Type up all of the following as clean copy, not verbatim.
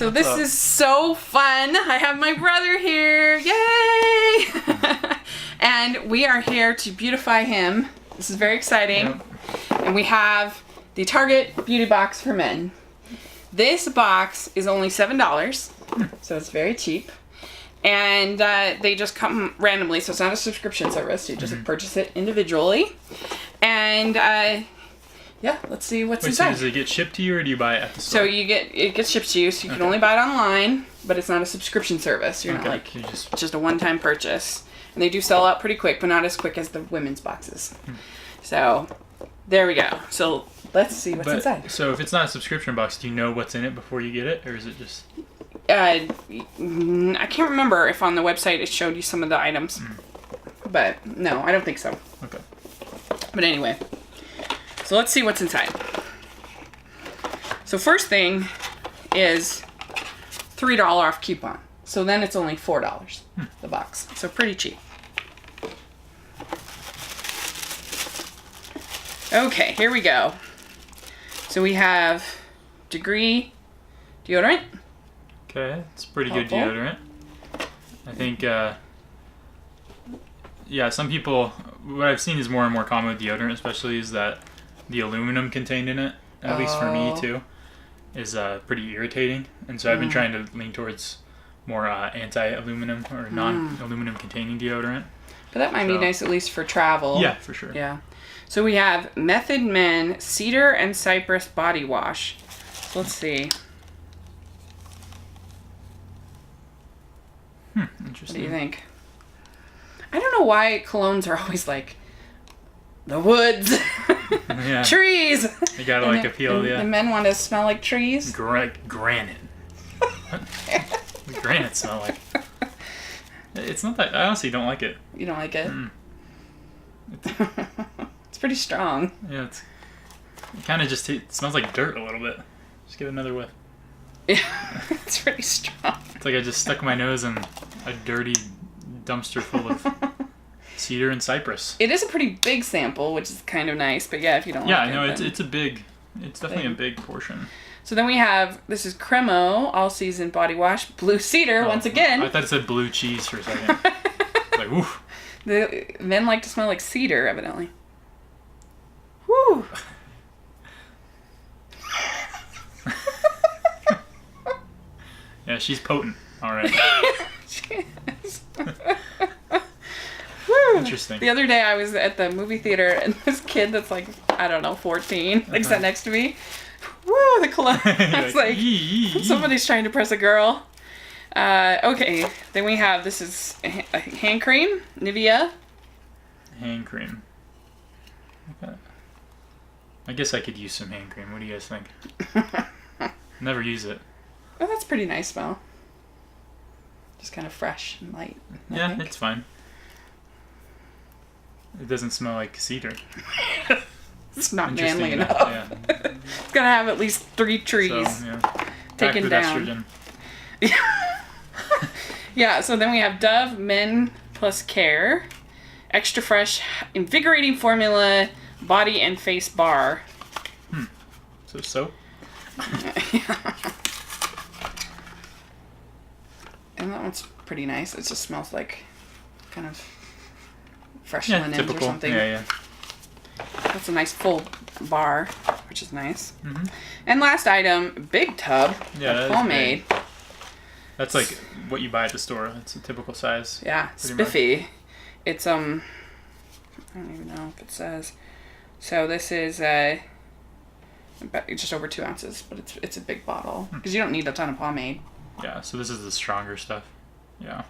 So this is so fun. I have my brother here. Yay! And we are here to beautify him. This is very exciting. Yep. And we have the Target Beauty Box for Men. This box is only $7, so it's very cheap. And they just come randomly, so it's not a subscription service. You just purchase it individually. And yeah, let's see what's inside. So does it get shipped to you, or do you buy it at the store? So it gets shipped to you, so you can only buy it online, but it's not a subscription service. You're not like, it's just a one-time purchase. And they do sell out pretty quick, but not as quick as the women's boxes. So there we go. So let's see what's inside. So if it's not a subscription box, do you know what's in it before you get it, or is it just... I can't remember if on the website it showed you some of the items. But no, I don't think so. Okay. But anyway, so let's see what's inside. So first thing is $3 off coupon. So then it's only $4, the box. So pretty cheap. Okay, here we go. So we have Degree deodorant. Okay, it's pretty good deodorant. I think, yeah, some people, what I've seen is more and more common with deodorant, especially, is that the aluminum contained in it, at least for me too, is pretty irritating. And so I've been trying to lean towards more anti-aluminum or non-aluminum containing deodorant. But that might be nice at least for travel. Yeah, for sure. Yeah. So we have Method Men Cedar and Cypress Body Wash. So let's see. Interesting. What do you think? I don't know why colognes are always like the woods, trees. You gotta like appeal, The men want to smell like trees. Granite. What? What granite smell like? It's not that. I honestly don't like it. You don't like it? It's pretty strong. Yeah, it kind of just it smells like dirt a little bit. Just give it another whiff. Yeah, it's pretty strong. It's like I just stuck my nose in a dirty dumpster full of cedar and cypress. It is a pretty big sample, which is kind of nice. But yeah, if you don't like it. Yeah, no, it's a big. It's definitely a big portion. So then we have, this is Cremo All Season Body Wash, Blue Cedar, once again. I thought it said blue cheese for a second. Like, woof. The men like to smell like cedar, evidently. Woo! Yeah, she's potent. All right. She is. Woo! Interesting. The other day I was at the movie theater and this kid that's like, I don't know, 14, like sat next to me. Woo, the cologne. I was like, somebody's trying to press a girl. Okay, then we have, this is a hand cream, Nivea. Hand cream. Okay. I guess I could use some hand cream. What do you guys think? Never use it. Oh, that's pretty nice smell. Just kind of fresh and light. I think. It's fine. It doesn't smell like cedar. It's not manly enough. Yeah. It's gotta have at least 3 trees taken down. Yeah, so then we have Dove Men Plus Care, Extra Fresh, Invigorating Formula, Body and Face Bar. So soap? And that one's pretty nice. It just smells like kind of fresh linens or something. Yeah. That's a nice full bar, which is nice. And last item, big tub of pomade. That's like what you buy at the store. It's a typical size. Yeah, spiffy. It's I don't even know if it says. So this is just over 2 ounces, but it's a big bottle because you don't need a ton of pomade. Yeah, so this is the stronger stuff. Yeah.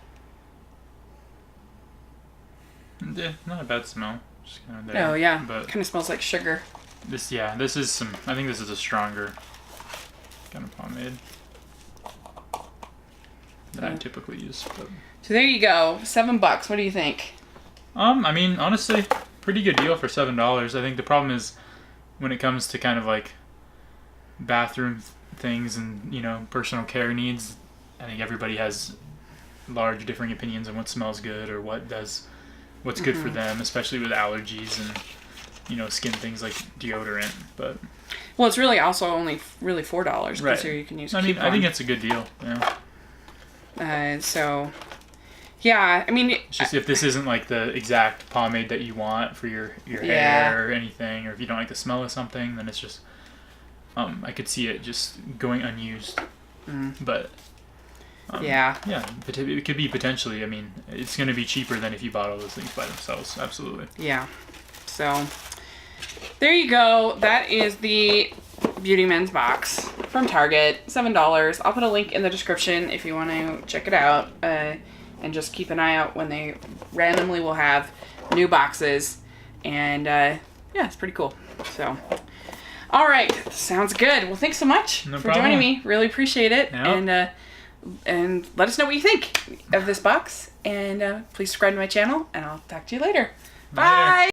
Yeah, not a bad smell. Just kind of there. Oh yeah, but kind of smells like sugar. This is some. I think this is a stronger kind of pomade that I typically use. But. So there you go, $7. What do you think? I mean, honestly, pretty good deal for $7. I think the problem is when it comes to kind of like bathroom things and personal care needs. I think everybody has large differing opinions on what smells good or what's good for them, especially with allergies skin things like deodorant. But well, it's really also only really $4 because Right. here you can use. I mean, I coupon. think it's a good deal. Yeah. So, yeah, I mean, It's just if this isn't like the exact pomade that you want for your Yeah. hair or anything, or if you don't like the smell of something, then it's just I could see it just going unused. But yeah, but it could be potentially. I mean, it's going to be cheaper than if you bought all those things by themselves. Absolutely. yeah. So, there you go. That is the Beauty Men's box from Target, $7. I'll put a link in the description if you want to check it out. And just keep an eye out when they randomly will have new boxes. And yeah, it's pretty cool. So, all right, sounds good. Well, thanks so much No for problem. joining me. Really appreciate it. Yeah. And let us know what you think of this box. And please subscribe to my channel, and I'll talk to you later. Bye.